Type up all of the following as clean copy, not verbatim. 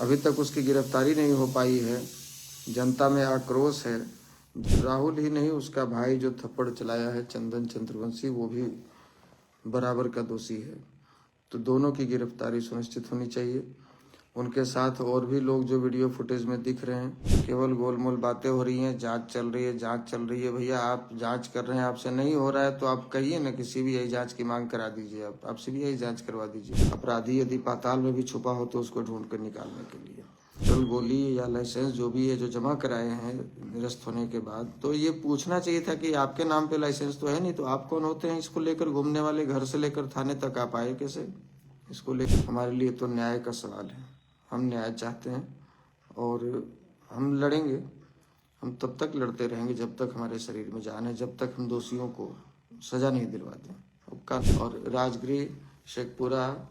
अभी तक उसकी गिरफ्तारी नहीं हो पाई है। जनता में आक्रोश है। राहुल ही नहीं, उसका भाई जो थप्पड़ चलाया है चंदन चंद्रवंशी, वो भी बराबर का दोषी है। तो दोनों की गिरफ्तारी सुनिश्चित होनी चाहिए। उनके साथ और भी लोग जो वीडियो फुटेज में दिख रहे हैं, केवल गोलमोल बातें हो रही हैं, जांच चल रही है, जांच चल रही है। भैया आप जांच कर रहे हैं, आपसे नहीं हो रहा है तो आप कहिए ना कि सीबीआई जांच की मांग करा दीजिए। आप सीबीआई जांच करवा दीजिए। अपराधी यदि पाताल में भी छुपा हो तो उसको ढूंढ कर निकालने के लिए पेट्रोल गोली या लाइसेंस जो भी है जो जमा कराए हैं निरस्त होने के बाद, तो ये पूछना चाहिए था कि आपके नाम पे लाइसेंस तो है नहीं, तो आप कौन होते हैं इसको लेकर घूमने वाले? घर से लेकर थाने तक आप आए कैसे? इसको लेकर हमारे लिए तो न्याय का सवाल है। हम न्याय चाहते हैं और हम लड़ेंगे। हम तब तक लड़ते रहेंगे जब तक हमारे शरीर में जान है, जब तक हम दोषियों को सजा नहीं दिलवाते। और राजगृह, शेखपुरा,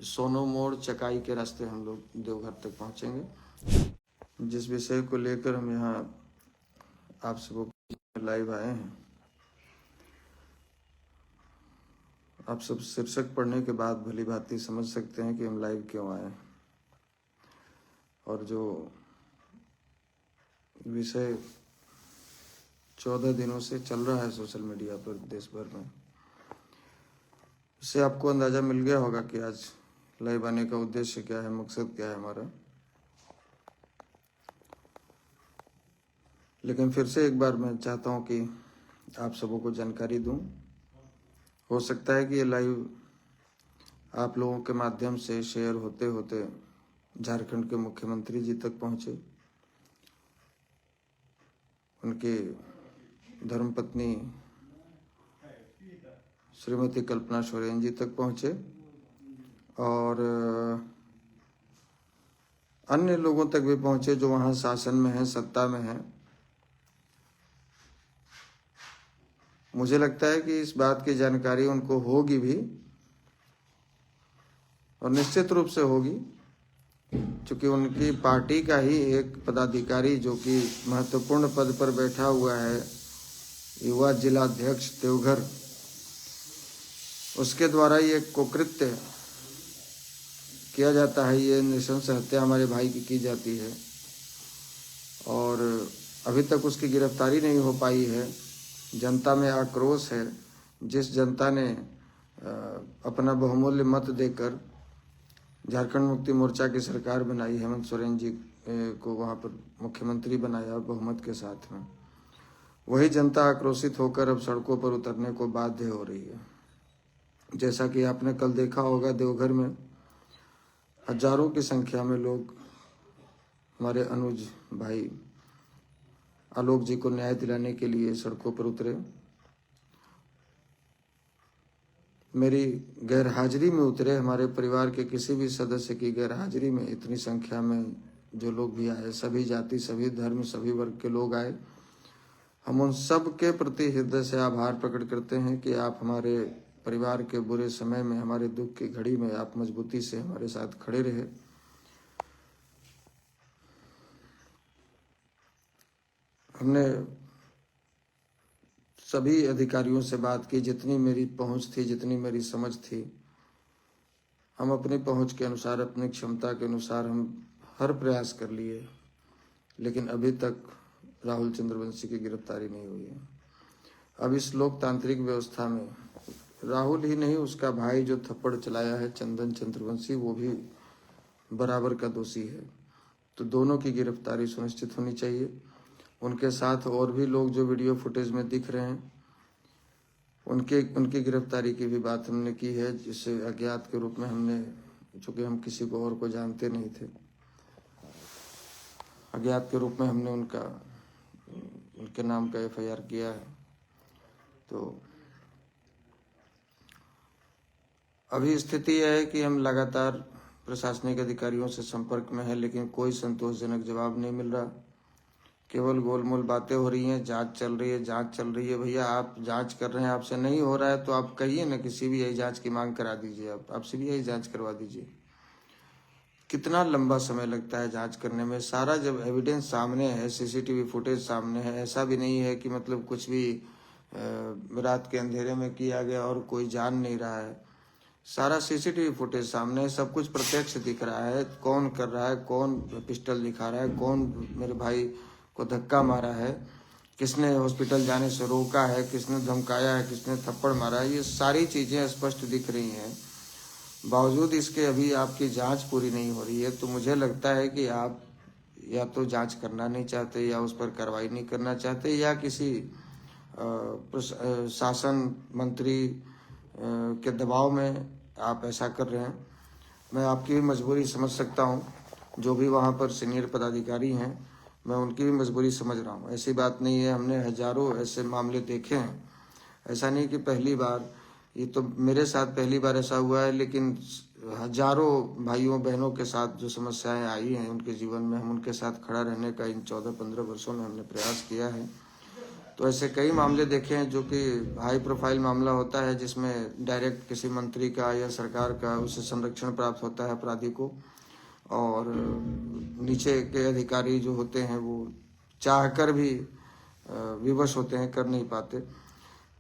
सोनो मोड़, चकाई के रास्ते हम लोग देवघर तक पहुंचेंगे। जिस विषय को लेकर हम यहाँ आप सबको लाइव आए हैं, आप सब शीर्षक पढ़ने के बाद भली भांति समझ सकते हैं कि हम लाइव क्यों आए हैं। और जो विषय 14 दिनों से चल रहा है सोशल मीडिया पर देश भर में, इससे आपको अंदाजा मिल गया होगा कि आज लाइव आने का उद्देश्य क्या है, मकसद क्या है हमारा। लेकिन फिर से एक बार मैं चाहता हूं कि आप सबों को जानकारी दूं। हो सकता है कि ये लाइव आप लोगों के माध्यम से शेयर होते होते झारखंड के मुख्यमंत्री जी तक पहुंचे, उनके धर्मपत्नी श्रीमती कल्पना सोरेन जी तक पहुंचे और अन्य लोगों तक भी पहुंचे जो वहां शासन में हैं, सत्ता में हैं। मुझे लगता है कि इस बात की जानकारी उनको होगी भी और निश्चित रूप से होगी, क्योंकि उनकी पार्टी का ही एक पदाधिकारी जो कि महत्वपूर्ण पद पर बैठा हुआ है, युवा जिलाध्यक्ष देवघर, उसके द्वारा ये कुकृत्य किया जाता है। ये नृशंस हत्या हमारे भाई की जाती है और अभी तक उसकी गिरफ्तारी नहीं हो पाई है। जनता में आक्रोश है। जिस जनता ने अपना बहुमूल्य मत देकर झारखंड मुक्ति मोर्चा की सरकार बनाई, हेमंत सोरेन जी को वहां पर मुख्यमंत्री बनाया बहुमत के साथ में, वही जनता आक्रोशित होकर अब सड़कों पर उतरने को बाध्य हो रही है। जैसा कि आपने कल देखा होगा, देवघर में हजारों की संख्या में लोग हमारे अनुज भाई आलोक जी को न्याय दिलाने के लिए सड़कों पर उतरे। मेरी गैरहाजिरी में उतरे, हमारे परिवार के किसी भी सदस्य की गैरहाजिरी में इतनी संख्या में जो लोग भी आए, सभी जाति, सभी धर्म, सभी वर्ग के लोग आए। हम उन सब के प्रति हृदय से आभार प्रकट करते हैं कि आप हमारे परिवार के बुरे समय में, हमारे दुख की घड़ी में आप मजबूती से हमारे साथ खड़े रहे। हमने सभी अधिकारियों से बात की, जितनी मेरी पहुंच थी, जितनी मेरी समझ थी। हम अपनी पहुंच के अनुसार, अपनी क्षमता के अनुसार हम हर प्रयास कर लिए, लेकिन अभी तक राहुल चंद्रवंशी की गिरफ्तारी नहीं हुई है। अब इस लोकतांत्रिक व्यवस्था में राहुल ही नहीं, उसका भाई जो थप्पड़ चलाया है चंदन चंद्रवंशी, वो भी बराबर का दोषी है। तो दोनों की गिरफ्तारी सुनिश्चित होनी चाहिए। उनके साथ और भी लोग जो वीडियो फुटेज में दिख रहे हैं, उनकी गिरफ्तारी की भी बात हमने की है, जिसे अज्ञात के रूप में हमने, चूँकि हम किसी को और को जानते नहीं थे, अज्ञात के रूप में हमने उनके नाम का FIR किया है। तो अभी स्थिति यह है कि हम लगातार प्रशासनिक अधिकारियों से संपर्क में हैं, लेकिन कोई संतोषजनक जवाब नहीं मिल रहा। केवल गोलमोल बातें हो रही हैं, जांच चल रही है, जांच चल रही है। भैया आप जांच कर रहे हैं, आपसे नहीं हो रहा है तो आप कहिए ना कि सीबीआई जांच की मांग करा दीजिए। आप सीबीआई जांच करवा दीजिए। कितना लंबा समय लगता है जांच करने में? सारा जब एविडेंस सामने है, CCTV फुटेज सामने है, ऐसा भी नहीं है कि मतलब कुछ भी रात के अंधेरे में किया गया और कोई जान नहीं रहा है। सारा सीसीटीवी फुटेज सामने है, सब कुछ प्रत्यक्ष दिख रहा है, कौन कर रहा है, कौन पिस्टल दिखा रहा है, कौन मेरे भाई को धक्का मारा है, किसने हॉस्पिटल जाने से रोका है, किसने धमकाया है, किसने थप्पड़ मारा है, ये सारी चीज़ें स्पष्ट दिख रही हैं। बावजूद इसके अभी आपकी जांच पूरी नहीं हो रही है। तो मुझे लगता है कि आप या तो जांच करना नहीं चाहते, या उस पर कार्रवाई नहीं करना चाहते, या किसी शासन मंत्री के दबाव में आप ऐसा कर रहे हैं। मैं आपकी भी मजबूरी समझ सकता हूं, जो भी वहां पर सीनियर पदाधिकारी हैं, मैं उनकी भी मजबूरी समझ रहा हूं। ऐसी बात नहीं है, हमने हजारों ऐसे मामले देखे हैं। ऐसा नहीं कि पहली बार, ये तो मेरे साथ पहली बार ऐसा हुआ है, लेकिन हजारों भाइयों बहनों के साथ जो समस्याएं आई हैं उनके जीवन में, हम उनके साथ खड़ा रहने का इन 14-15 वर्षों में हमने प्रयास किया है। तो ऐसे कई मामले देखे हैं जो कि हाई प्रोफाइल मामला होता है, जिसमें डायरेक्ट किसी मंत्री का या सरकार का उसे संरक्षण प्राप्त होता है अपराधी को, और नीचे के अधिकारी जो होते हैं वो चाहकर भी विवश होते हैं, कर नहीं पाते।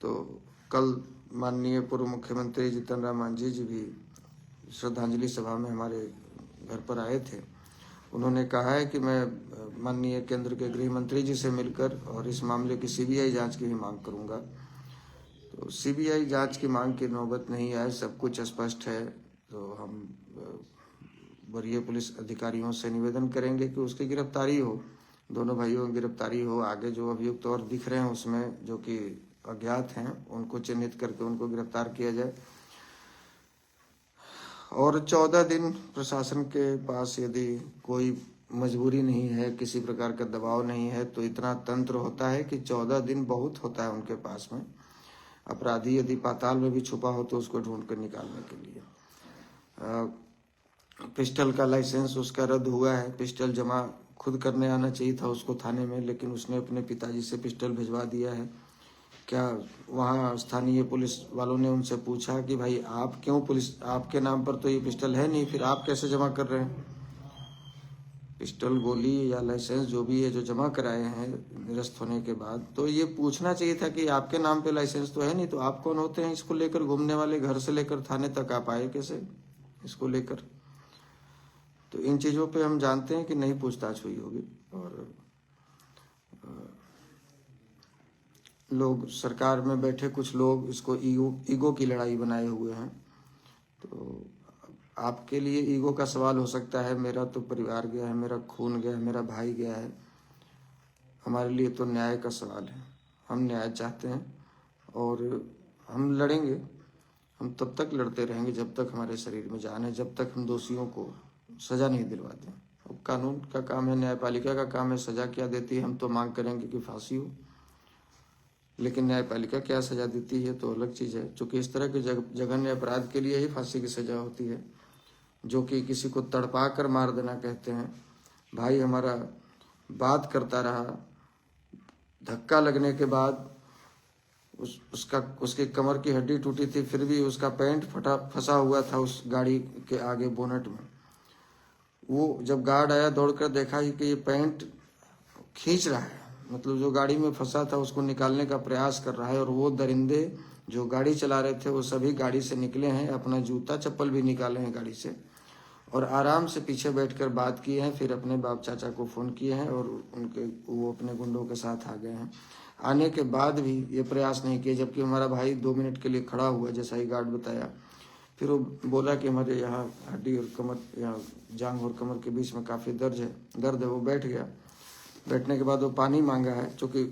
तो कल माननीय पूर्व मुख्यमंत्री जीतन राम मांझी जी भी श्रद्धांजलि सभा में हमारे घर पर आए थे। उन्होंने कहा है कि मैं माननीय केंद्र के गृह मंत्री जी से मिलकर और इस मामले की सीबीआई जांच की भी मांग करूंगा। तो सीबीआई जांच की मांग की नौबत नहीं आए, सब कुछ स्पष्ट है। तो हम वरीय पुलिस अधिकारियों से निवेदन करेंगे कि उसकी गिरफ्तारी हो, दोनों भाइयों की गिरफ्तारी हो। आगे जो अभियुक्त और दिख रहे हैं उसमें जो कि अज्ञात हैं, उनको चिन्हित करके उनको गिरफ्तार किया जाए। और 14 दिन प्रशासन के पास यदि कोई मजबूरी नहीं है, किसी प्रकार का दबाव नहीं है, तो इतना तंत्र होता है कि 14 दिन बहुत होता है उनके पास में। अपराधी यदि पाताल में भी छुपा हो तो उसको ढूंढ कर निकालने के लिए। पिस्टल का लाइसेंस उसका रद्द हुआ है। पिस्टल जमा खुद करने आना चाहिए था उसको थाने में, लेकिन उसने अपने पिताजी से पिस्टल भिजवा दिया है। क्या वहाँ स्थानीय पुलिस वालों ने उनसे पूछा कि भाई आप क्यों, पुलिस आपके नाम पर तो ये पिस्टल है नहीं, फिर आप कैसे जमा कर रहे हैं? पिस्टल, गोली या लाइसेंस जो भी है जो जमा कराए हैं निरस्त होने के बाद, तो ये पूछना चाहिए था कि आपके नाम पे लाइसेंस तो है नहीं, तो आप कौन होते हैं इसको लेकर घूमने वाले? घर से लेकर थाने तक आप आए कैसे इसको लेकर? तो इन चीज़ों पे हम जानते हैं कि नहीं पूछताछ हुई होगी। और लोग, सरकार में बैठे कुछ लोग इसको ईगो की लड़ाई बनाए हुए हैं। तो आपके लिए ईगो का सवाल हो सकता है, मेरा तो परिवार गया है, मेरा खून गया है, मेरा भाई गया है। हमारे लिए तो न्याय का सवाल है। हम न्याय चाहते हैं और हम लड़ेंगे। हम तब तक लड़ते रहेंगे जब तक हमारे शरीर में जान है, जब तक हम दोषियों को सजा नहीं दिलवाते। अब कानून का काम है, न्यायपालिका का काम है, सजा क्या देती है हम तो मांग करेंगे कि फांसी हो, लेकिन न्यायपालिका क्या सजा देती है तो अलग चीज़ है। चूँकि इस तरह के जघन्य अपराध के लिए ही फांसी की सजा होती है, जो कि किसी को तड़पा कर मार देना कहते हैं। भाई हमारा बात करता रहा, धक्का लगने के बाद उसके कमर की हड्डी टूटी थी, फिर भी उसका पैंट फंसा हुआ था उस गाड़ी के आगे बोनट में। वो जब गार्ड आया दौड़कर देखा कि ये पैंट खींच रहा है, मतलब जो गाड़ी में फंसा था उसको निकालने का प्रयास कर रहा है। और वो दरिंदे जो गाड़ी चला रहे थे वो सभी गाड़ी से निकले हैं, अपना जूता चप्पल भी निकाले हैं गाड़ी से, और आराम से पीछे बैठकर बात किए हैं। फिर अपने बाप चाचा को फ़ोन किए हैं और वो अपने गुंडों के साथ आ गए हैं। आने के बाद भी ये प्रयास नहीं किए, जबकि हमारा भाई 2 मिनट के लिए खड़ा हुआ, जैसा ही गार्ड बताया। फिर वो बोला कि हमारे यहाँ हड्डी और कमर, यहाँ जांघ और कमर के बीच में काफ़ी दर्द है। वो बैठ गया। बैठने के बाद वो पानी मांगा है, चूँकि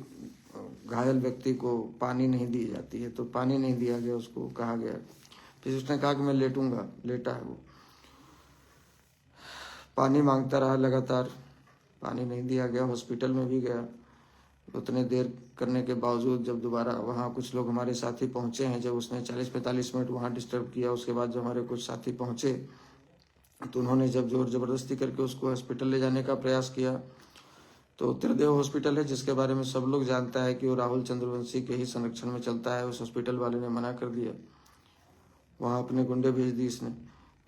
घायल व्यक्ति को पानी नहीं दी जाती है, तो पानी नहीं दिया गया, उसको कहा गया। फिर उसने कहा कि मैं लेटूंगा, लेटा है वो। पानी मांगता रहा लगातार, पानी नहीं दिया गया। हॉस्पिटल में भी गया। उतने देर करने के बावजूद जब दोबारा वहाँ कुछ लोग हमारे साथी पहुँचे हैं, जब उसने 40-45 मिनट वहाँ डिस्टर्ब किया, उसके बाद जब हमारे कुछ साथी पहुँचे तो उन्होंने जब जोर ज़बरदस्ती करके उसको हॉस्पिटल ले जाने का प्रयास किया, तो त्रिदेव हॉस्पिटल है जिसके बारे में सब लोग जानता है कि वो राहुल चंद्रवंशी के ही संरक्षण में चलता है, उस हॉस्पिटल वाले ने मना कर दिया। वहाँ अपने गुंडे भेज दी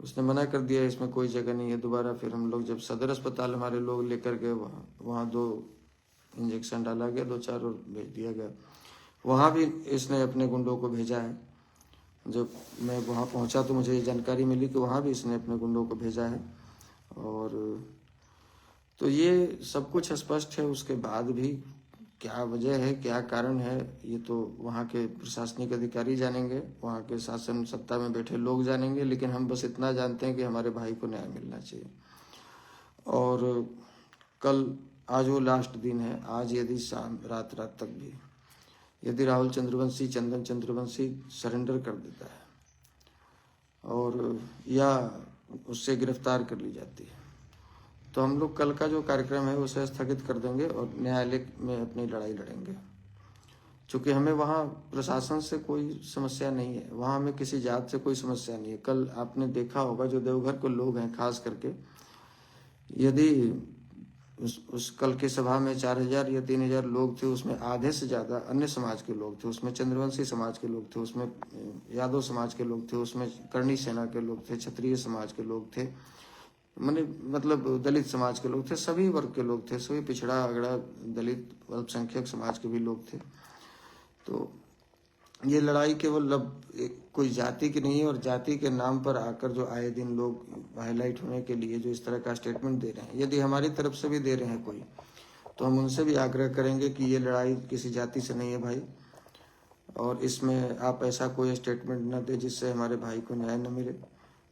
उसने मना कर दिया, इसमें कोई जगह नहीं है। दोबारा फिर हम लोग जब सदर अस्पताल हमारे लोग लेकर गए, वहाँ 2 इंजेक्शन डाला गया, 2-4 और भेज दिया गया। वहाँ भी इसने अपने गुंडों को भेजा है। जब मैं वहाँ पहुँचा तो मुझे ये जानकारी मिली कि वहाँ भी इसने अपने गुंडों को भेजा है। और तो ये सब कुछ स्पष्ट है। उसके बाद भी क्या वजह है, क्या कारण है, ये तो वहाँ के प्रशासनिक अधिकारी जानेंगे, वहाँ के शासन सत्ता में बैठे लोग जानेंगे। लेकिन हम बस इतना जानते हैं कि हमारे भाई को न्याय मिलना चाहिए। और कल, आज वो लास्ट दिन है। आज यदि शाम रात तक भी यदि राहुल चंद्रवंशी, चंदन चंद्रवंशी सरेंडर कर देता है और या उससे गिरफ्तार कर ली जाती है, तो हम लोग कल का जो कार्यक्रम है उसे स्थगित कर देंगे और न्यायालय में अपनी लड़ाई लड़ेंगे। क्योंकि हमें वहाँ प्रशासन से कोई समस्या नहीं है, वहाँ हमें किसी जात से कोई समस्या नहीं है। कल आपने देखा होगा जो देवघर के लोग हैं खास करके, यदि उस कल की सभा में 4000 या 3000 लोग थे, उसमें आधे से ज़्यादा अन्य समाज के लोग थे, उसमें चंद्रवंशी समाज के लोग थे, उसमें यादव समाज के लोग थे, उसमें करणी सेना के लोग थे, क्षत्रिय समाज के लोग थे, मतलब दलित समाज के लोग थे, सभी वर्ग के लोग थे, सभी पिछड़ा अगड़ा दलित अल्पसंख्यक समाज के भी लोग थे। तो ये लड़ाई केवल अब कोई जाति की नहीं है। और जाति के नाम पर आकर जो आए दिन लोग हाईलाइट होने के लिए जो इस तरह का स्टेटमेंट दे रहे हैं, यदि हमारी तरफ से भी दे रहे हैं कोई, तो हम उनसे भी आग्रह करेंगे कि ये लड़ाई किसी जाति से नहीं है भाई, और इसमें आप ऐसा कोई स्टेटमेंट न दे जिससे हमारे भाई को न्याय न मिले।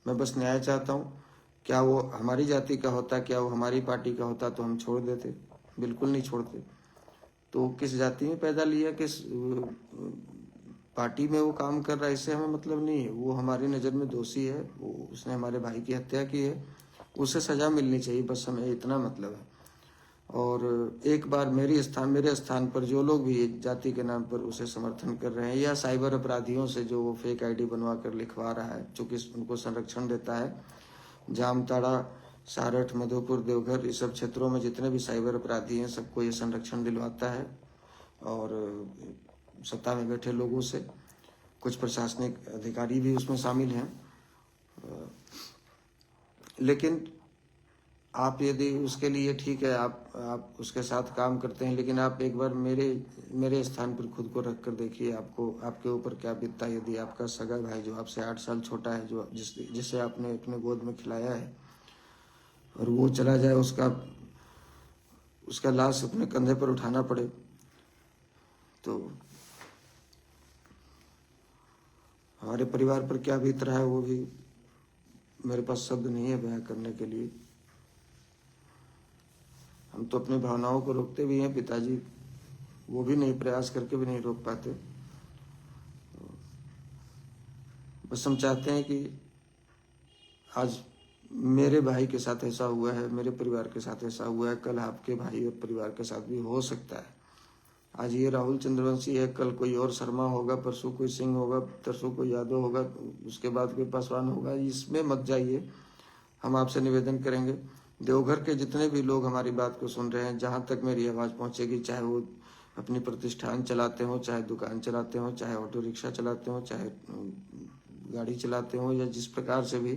मैं बस न्याय चाहता हूँ। क्या वो हमारी जाति का होता, क्या वो हमारी पार्टी का होता तो हम छोड़ देते? बिल्कुल नहीं छोड़ते। तो किस जाति में पैदा लिया, किस पार्टी में वो काम कर रहा है, इससे हमें मतलब नहीं है। वो हमारी नज़र में दोषी है, वो उसने हमारे भाई की हत्या की है, उसे सज़ा मिलनी चाहिए, बस हमें इतना मतलब है। और एक बार मेरे स्थान पर जो लोग भी जाति के नाम पर उसे समर्थन कर रहे हैं, या साइबर अपराधियों से जो वो फेक आईडी बनवा कर लिखवा रहा है, चूँकि उनको संरक्षण देता है, जामताड़ा, सारठ, मधुपुर, देवघर, इस सब क्षेत्रों में जितने भी साइबर अपराधी हैं सबको ये संरक्षण दिलवाता है। और सत्ता में बैठे लोगों से कुछ प्रशासनिक अधिकारी भी उसमें शामिल हैं। लेकिन आप यदि उसके लिए ठीक है, आप उसके साथ काम करते हैं, लेकिन आप एक बार मेरे स्थान पर खुद को रख कर देखिए, आपको आपके ऊपर क्या बीतता है। यदि आपका सगा भाई जो आपसे 8 साल छोटा है, जो जिसे आपने अपने गोद में खिलाया है, और वो चला जाए, उसका लाश अपने कंधे पर उठाना पड़े, तो हमारे परिवार पर क्या बीत रहा है वो भी मेरे पास शब्द नहीं है बयां करने के लिए। हम तो अपनी भावनाओं को रोकते भी हैं पिताजी, वो भी नहीं, प्रयास करके भी नहीं रोक पाते। बस हम चाहते हैं कि आज मेरे भाई के साथ ऐसा हुआ है, मेरे परिवार के साथ ऐसा हुआ है, कल आपके भाई और परिवार के साथ भी हो सकता है। आज ये राहुल चंद्रवंशी है, कल कोई और शर्मा होगा, परसों कोई सिंह होगा, तरसों कोई यादव होगा, उसके बाद कोई पासवान होगा। इसमें मत जाइए, हम आपसे निवेदन करेंगे। देवघर के जितने भी लोग हमारी बात को सुन रहे हैं, जहाँ तक मेरी आवाज़ पहुँचेगी, चाहे वो अपनी प्रतिष्ठान चलाते हों, चाहे दुकान चलाते हों, चाहे ऑटो रिक्शा चलाते हों, चाहे गाड़ी चलाते हों, या जिस प्रकार से भी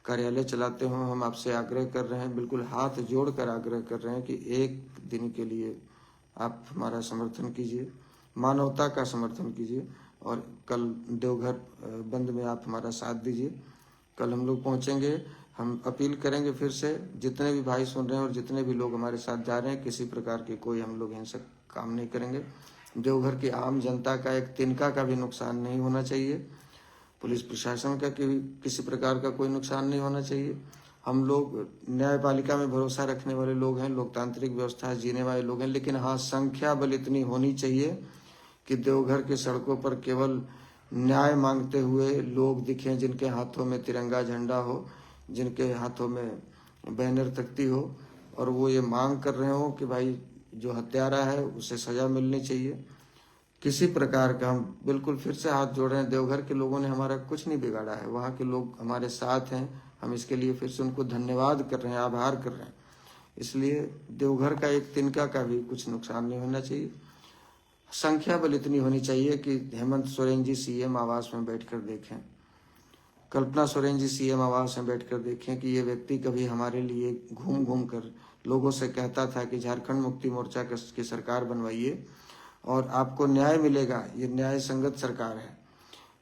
कार्यालय चलाते हों, हम आपसे आग्रह कर रहे हैं, बिल्कुल हाथ जोड़कर आग्रह कर रहे हैं कि एक दिन के लिए आप हमारा समर्थन कीजिए, मानवता का समर्थन कीजिए, और कल देवघर बंद में आप हमारा साथ दीजिए। कल हम लोग पहुंचेंगे। हम अपील करेंगे फिर से, जितने भी भाई सुन रहे हैं और जितने भी लोग हमारे साथ जा रहे हैं, किसी प्रकार की कोई हम लोग हिंसक काम नहीं करेंगे। देवघर की आम जनता का एक तिनका का भी नुकसान नहीं होना चाहिए, पुलिस प्रशासन का किसी प्रकार का कोई नुकसान नहीं होना चाहिए। हम लोग न्यायपालिका में भरोसा रखने वाले लोग हैं, लोकतांत्रिक व्यवस्था जीने वाले लोग हैं, लेकिन हाँ, संख्या बल इतनी होनी चाहिए कि देवघर की सड़कों पर केवल न्याय मांगते हुए लोग दिखें, जिनके हाथों में तिरंगा झंडा हो, जिनके हाथों में बैनर तख्ती हो, और वो ये मांग कर रहे हो कि भाई जो हत्यारा है उसे सजा मिलनी चाहिए। किसी प्रकार का, हम बिल्कुल फिर से हाथ जोड़ रहे हैं। देवघर के लोगों ने हमारा कुछ नहीं बिगाड़ा है, वहाँ के लोग हमारे साथ हैं, हम इसके लिए फिर से उनको धन्यवाद कर रहे हैं, आभार कर रहे हैं। इसलिए देवघर का एक तिनका का भी कुछ नुकसान नहीं होना चाहिए। संख्या बल इतनी होनी चाहिए कि हेमंत सोरेन जी सीएम आवास में बैठकर देखें, कल्पना सोरेन जी सीएम आवास में बैठकर देखें कि ये व्यक्ति कभी हमारे लिए घूम घूम कर लोगों से कहता था कि झारखंड मुक्ति मोर्चा की सरकार बनवाइए और आपको न्याय मिलेगा, ये न्याय संगत सरकार है।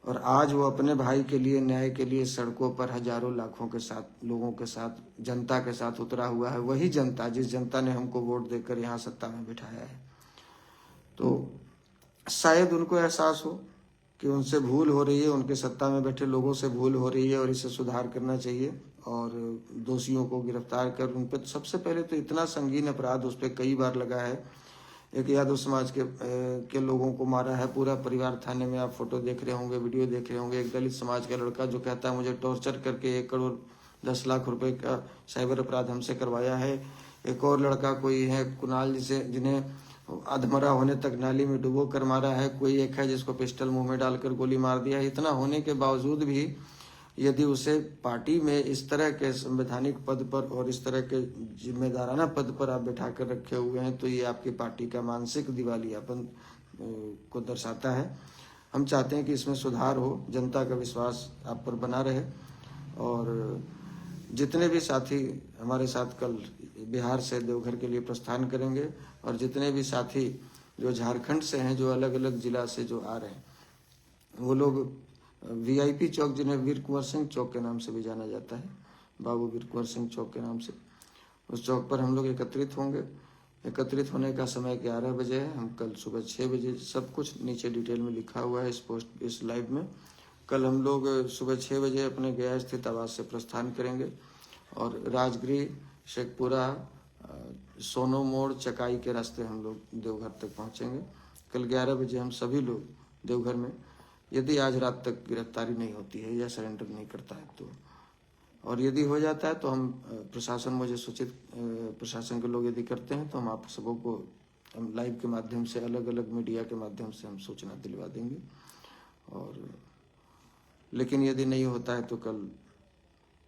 और आज वो अपने भाई के लिए, न्याय के लिए सड़कों पर हजारों लाखों के साथ, लोगों के साथ, जनता के साथ उतरा हुआ है। वही जनता, जिस जनता ने हमको वोट देकर यहाँ सत्ता में बिठाया है। तो शायद उनको एहसास हो कि उनसे भूल हो रही है, उनके सत्ता में बैठे लोगों से भूल हो रही है और इसे सुधार करना चाहिए और दोषियों को गिरफ्तार कर उन पर, सबसे पहले तो इतना संगीन अपराध उस पर कई बार लगा है। एक यादव समाज के लोगों को मारा है, पूरा परिवार थाने में, आप फोटो देख रहे होंगे, वीडियो देख रहे होंगे। एक दलित समाज का लड़का जो कहता है मुझे टॉर्चर करके 1 करोड़ 10 लाख रुपए का साइबर अपराध हमसे करवाया है। एक और लड़का कोई है कुणाल, जिन्हें अधमरा होने तक नाली में डुबो कर मारा है। कोई एक है जिसको पिस्टल मुंह में डालकर गोली मार दिया है। इतना होने के बावजूद भी यदि उसे पार्टी में इस तरह के संवैधानिक पद पर और इस तरह के जिम्मेदाराना पद पर आप बैठा कर रखे हुए हैं, तो ये आपकी पार्टी का मानसिक दिवालियापन को दर्शाता है। हम चाहते हैं कि इसमें सुधार हो, जनता का विश्वास आप पर बना रहे और जितने भी साथी हमारे साथ कल बिहार से देवघर के लिए प्रस्थान करेंगे और जितने भी साथी जो झारखंड से हैं, जो अलग अलग जिला से जो आ रहे हैं, वो लोग वीआईपी चौक, जिन्हें वीर कुंवर सिंह चौक के नाम से भी जाना जाता है, बाबू वीर कुंवर सिंह चौक के नाम से, उस चौक पर हम लोग एकत्रित होंगे। एकत्रित होने का समय 11 बजे है। हम कल सुबह 6 बजे, सब कुछ नीचे डिटेल में लिखा हुआ है इस लाइव में। कल हम लोग सुबह 6 बजे अपने गया स्थित आवास से प्रस्थान करेंगे और राजगृह, शेखपुरा, सोनो मोड़, चकाई के रास्ते हम लोग देवघर तक पहुंचेंगे। कल 11 बजे हम सभी लोग देवघर में, यदि आज रात तक गिरफ्तारी नहीं होती है या सरेंडर नहीं करता है तो, और यदि हो जाता है तो हम प्रशासन, मुझे सूचित प्रशासन के लोग यदि करते हैं तो हम आप सबों को लाइव के माध्यम से, अलग अलग मीडिया के माध्यम से हम सूचना दिलवा देंगे। और लेकिन यदि नहीं होता है तो कल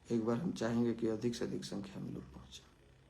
एक बार हम चाहेंगे कि अधिक से अधिक संख्या में लोग पहुंचे।